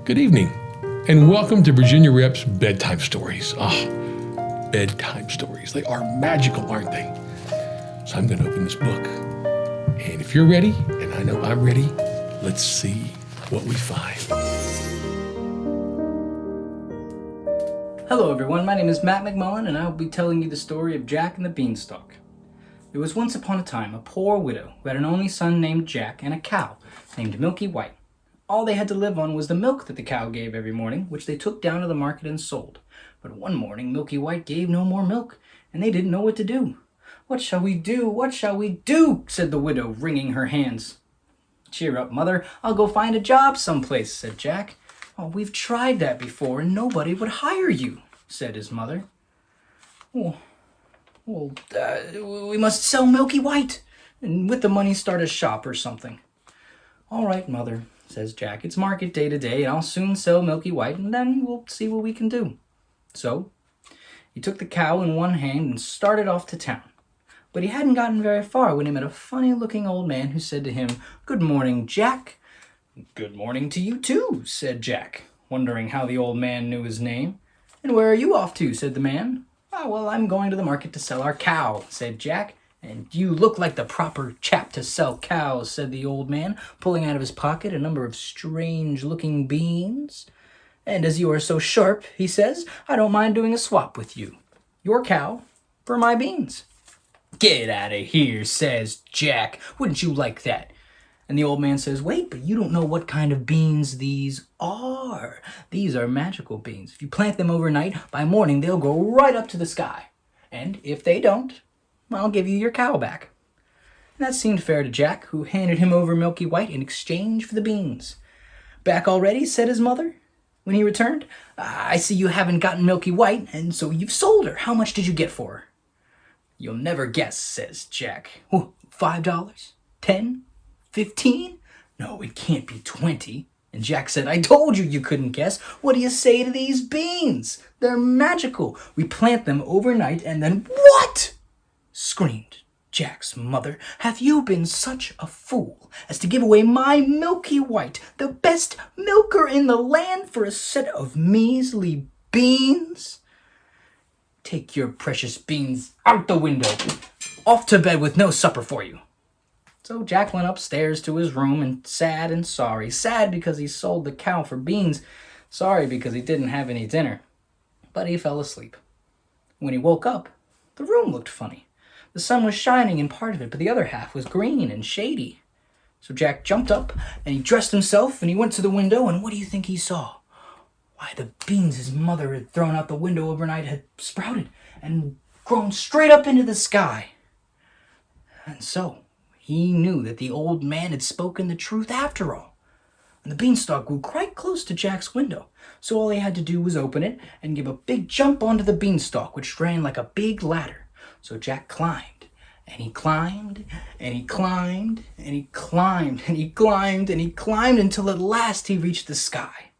Good evening, and welcome to Virginia Rep's Bedtime Stories. Bedtime stories. They are magical, aren't they? So I'm going to open this book. And if you're ready, and I know I'm ready, let's see what we find. Hello everyone, my name is Matt McMullen, and I will be telling you the story of Jack and the Beanstalk. There was once upon a time a poor widow who had an only son named Jack and a cow named Milky White. All they had to live on was the milk that the cow gave every morning, which they took down to the market and sold. But one morning Milky White gave no more milk, and they didn't know what to do. "What shall we do? What shall we do?" said the widow, wringing her hands. "Cheer up, mother. I'll go find a job someplace," said Jack. "Oh, we've tried that before, and nobody would hire you," said his mother. We must sell Milky White, and with the money start a shop or something." "All right, mother," says Jack. "It's market day today, and I'll soon sell Milky White, and then we'll see what we can do." So he took the cow in one hand and started off to town. But he hadn't gotten very far when he met a funny-looking old man who said to him, "Good morning, Jack." "Good morning to you, too," said Jack, wondering how the old man knew his name. "And where are you off to?" said the man. Well, I'm going to the market to sell our cow," said Jack. "And you look like the proper chap to sell cows," said the old man, pulling out of his pocket a number of strange-looking beans. "And as you are so sharp," he says, "I don't mind doing a swap with you. Your cow for my beans." "Get out of here," says Jack. "Wouldn't you like that?" And the old man says, "Wait, but you don't know what kind of beans these are. These are magical beans. If you plant them overnight, by morning they'll go right up to the sky. And if they don't, I'll give you your cow back." And that seemed fair to Jack, who handed him over Milky White in exchange for the beans. "Back already?" said his mother, when he returned. "I see you haven't gotten Milky White, and so you've sold her. How much did you get for her?" "You'll never guess," says Jack. $5? 10? 15? No, it can't be 20. And Jack said, "I told you you couldn't guess. What do you say to these beans? They're magical. We plant them overnight and then—" "What?" screamed Jack's mother. "Have you been such a fool as to give away my Milky White, the best milker in the land, for a set of measly beans? Take your precious beans out the window. Off to bed with no supper for you." So Jack went upstairs to his room, and sad and sorry. Sad because he sold the cow for beans. Sorry because he didn't have any dinner. But he fell asleep. When he woke up, the room looked funny. The sun was shining in part of it, but the other half was green and shady. So Jack jumped up, and he dressed himself, and he went to the window, and what do you think he saw? Why, the beans his mother had thrown out the window overnight had sprouted and grown straight up into the sky. And so he knew that the old man had spoken the truth after all. And the beanstalk grew quite close to Jack's window, so all he had to do was open it and give a big jump onto the beanstalk, which ran like a big ladder. So Jack climbed, and he climbed, and he climbed, and he climbed, and he climbed, and he climbed until at last he reached the sky.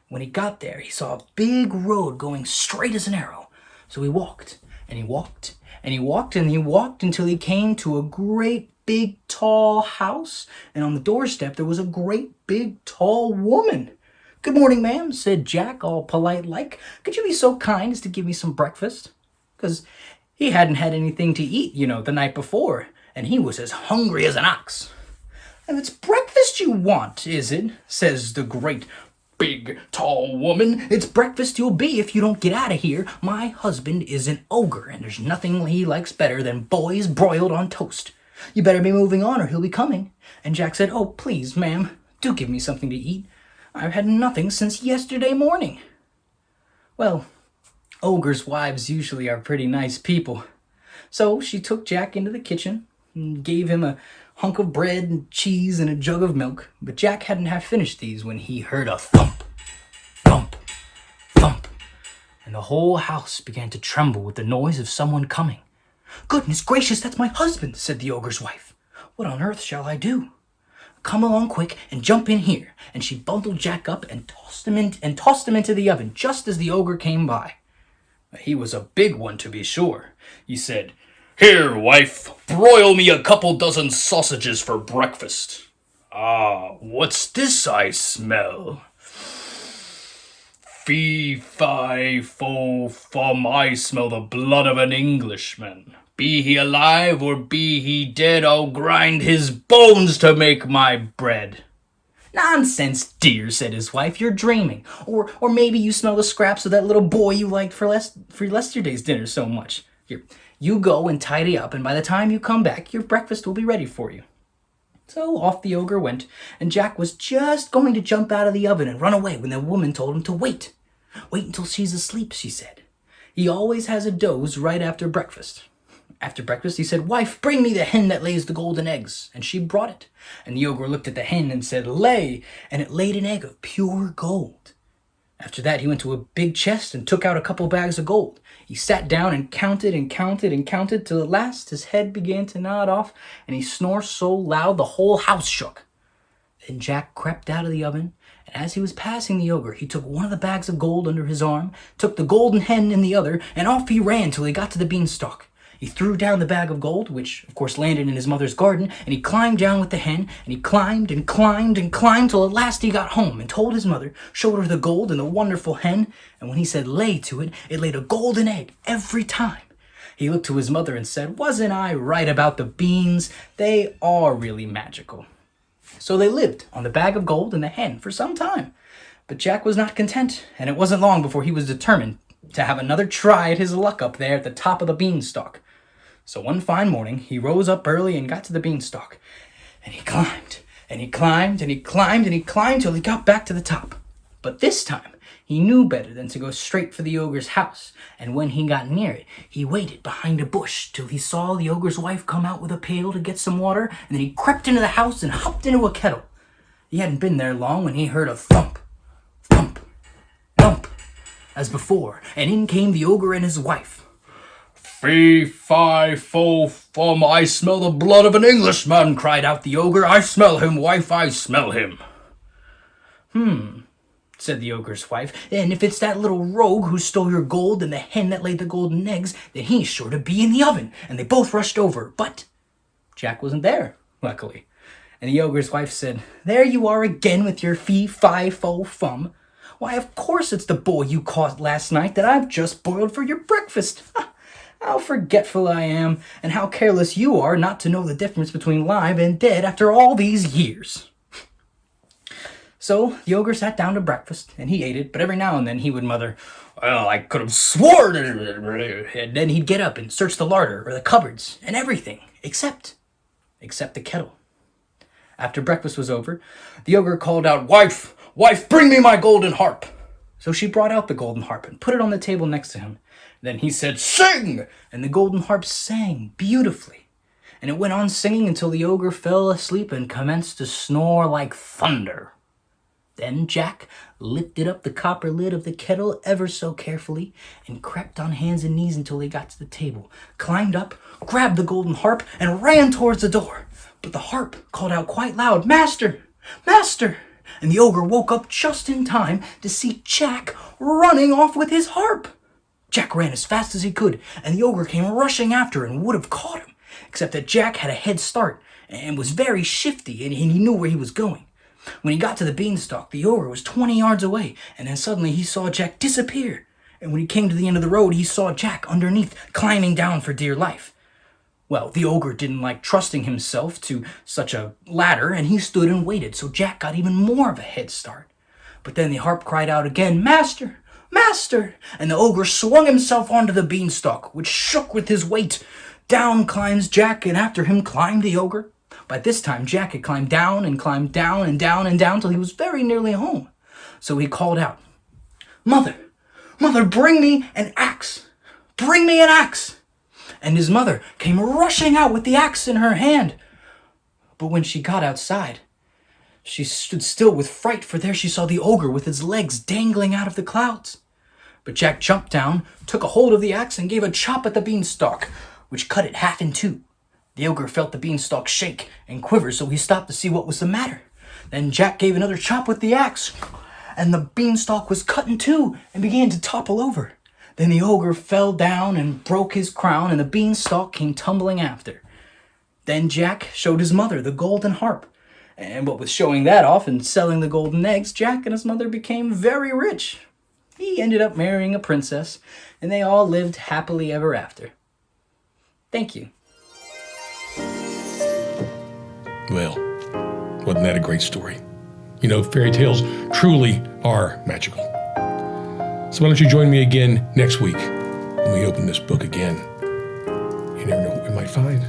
When he got there, he saw a big road going straight as an arrow. So he walked, and he walked, and he walked, and he walked until he came to a great big tall house, and on the doorstep there was a great big tall woman. "Good morning, ma'am," said Jack, all polite like. "Could you be so kind as to give me some breakfast?" Because he hadn't had anything to eat, the night before, and he was as hungry as an ox. "And it's breakfast you want, is it?" says the great big tall woman. "It's breakfast you'll be if you don't get out of here. My husband is an ogre, and there's nothing he likes better than boys broiled on toast. You better be moving on or he'll be coming." And Jack said, "Oh, please, ma'am, do give me something to eat. I've had nothing since yesterday morning." Well, ogres' wives usually are pretty nice people. So she took Jack into the kitchen and gave him a hunk of bread and cheese and a jug of milk. But Jack hadn't half finished these when he heard a thump, thump, thump, and the whole house began to tremble with the noise of someone coming. "Goodness gracious, that's my husband," said the ogre's wife. "What on earth shall I do?" "Come along quick and jump in here." And she bundled Jack up and tossed him into the oven just as the ogre came by. He was a big one, to be sure. He said, "Here, wife, broil me a couple dozen sausages for breakfast." "Ah, what's this I smell?" Fee, fi, fo, fum, I smell the blood of an Englishman. Be he alive or be he dead, I'll grind his bones to make my bread. Nonsense, dear, said his wife, you're dreaming. Or maybe you smell the scraps of that little boy you liked for yesterday's dinner so much. Here, you go and tidy up, and by the time you come back, your breakfast will be ready for you. So off the ogre went, and Jack was just going to jump out of the oven and run away when the woman told him to wait. Wait until she's asleep, she said. He always has a doze right after breakfast. After breakfast, he said, Wife, bring me the hen that lays the golden eggs. And she brought it. And the ogre looked at the hen and said, Lay. And it laid an egg of pure gold. After that, he went to a big chest and took out a couple bags of gold. He sat down and counted and counted and counted till at last his head began to nod off and he snored so loud the whole house shook. Then Jack crept out of the oven, and as he was passing the ogre, he took one of the bags of gold under his arm, took the golden hen in the other, and off he ran till he got to the beanstalk. He threw down the bag of gold, which of course landed in his mother's garden, and he climbed down with the hen, and he climbed and climbed and climbed till at last he got home and told his mother, showed her the gold and the wonderful hen, and when he said lay to it, it laid a golden egg every time. He looked to his mother and said, Wasn't I right about the beans? They are really magical. So they lived on the bag of gold and the hen for some time. But Jack was not content, and it wasn't long before he was determined to have another try at his luck up there at the top of the beanstalk. So one fine morning, he rose up early and got to the beanstalk. And he climbed, and he climbed, and he climbed, and he climbed till he got back to the top. But this time, he knew better than to go straight for the ogre's house. And when he got near it, he waited behind a bush till he saw the ogre's wife come out with a pail to get some water. And then he crept into the house and hopped into a kettle. He hadn't been there long when he heard a thump, thump, thump, as before. And in came the ogre and his wife. Fee, fi, fo, fum, I smell the blood of an Englishman, cried out the ogre. I smell him, wife, I smell him. Said the ogre's wife, and if it's that little rogue who stole your gold and the hen that laid the golden eggs, then he's sure to be in the oven. And they both rushed over, but Jack wasn't there, luckily. And the ogre's wife said, There you are again with your fee, fi, fo, fum. Why, of course it's the boy you caught last night that I've just boiled for your breakfast. How forgetful I am, and how careless you are not to know the difference between live and dead after all these years. So the ogre sat down to breakfast, and he ate it, but every now and then he would muther, Well, I could have sworn, and then he'd get up and search the larder or the cupboards and everything, except the kettle. After breakfast was over, the ogre called out, Wife, bring me my golden harp. So she brought out the golden harp and put it on the table next to him. Then he said, Sing! And the golden harp sang beautifully. And it went on singing until the ogre fell asleep and commenced to snore like thunder. Then Jack lifted up the copper lid of the kettle ever so carefully and crept on hands and knees until he got to the table, climbed up, grabbed the golden harp, and ran towards the door. But the harp called out quite loud, Master! Master! And the ogre woke up just in time to see Jack running off with his harp. Jack ran as fast as he could, and the ogre came rushing after and would have caught him, except that Jack had a head start and was very shifty, and he knew where he was going. When he got to the beanstalk, the ogre was 20 yards away, and then suddenly he saw Jack disappear. And when he came to the end of the road, he saw Jack underneath, climbing down for dear life. Well, the ogre didn't like trusting himself to such a ladder, and he stood and waited, so Jack got even more of a head start. But then the harp cried out again, Master! Master! And the ogre swung himself onto the beanstalk, which shook with his weight. Down climbs Jack, and after him climbed the ogre. By this time, Jack had climbed down and climbed down and down and down till he was very nearly home. So he called out, Mother, bring me an axe! Bring me an axe! And his mother came rushing out with the axe in her hand. But when she got outside, she stood still with fright, for there she saw the ogre with his legs dangling out of the clouds. But Jack jumped down, took a hold of the axe, and gave a chop at the beanstalk, which cut it half in two. The ogre felt the beanstalk shake and quiver, so he stopped to see what was the matter. Then Jack gave another chop with the axe, and the beanstalk was cut in two and began to topple over. Then the ogre fell down and broke his crown, and the beanstalk came tumbling after. Then Jack showed his mother the golden harp, and what with showing that off and selling the golden eggs, Jack and his mother became very rich. he ended up marrying a princess, and they all lived happily ever after. Thank you. Well, wasn't that a great story? You know, fairy tales truly are magical. So why don't you join me again next week when we open this book again? You never know what we might find.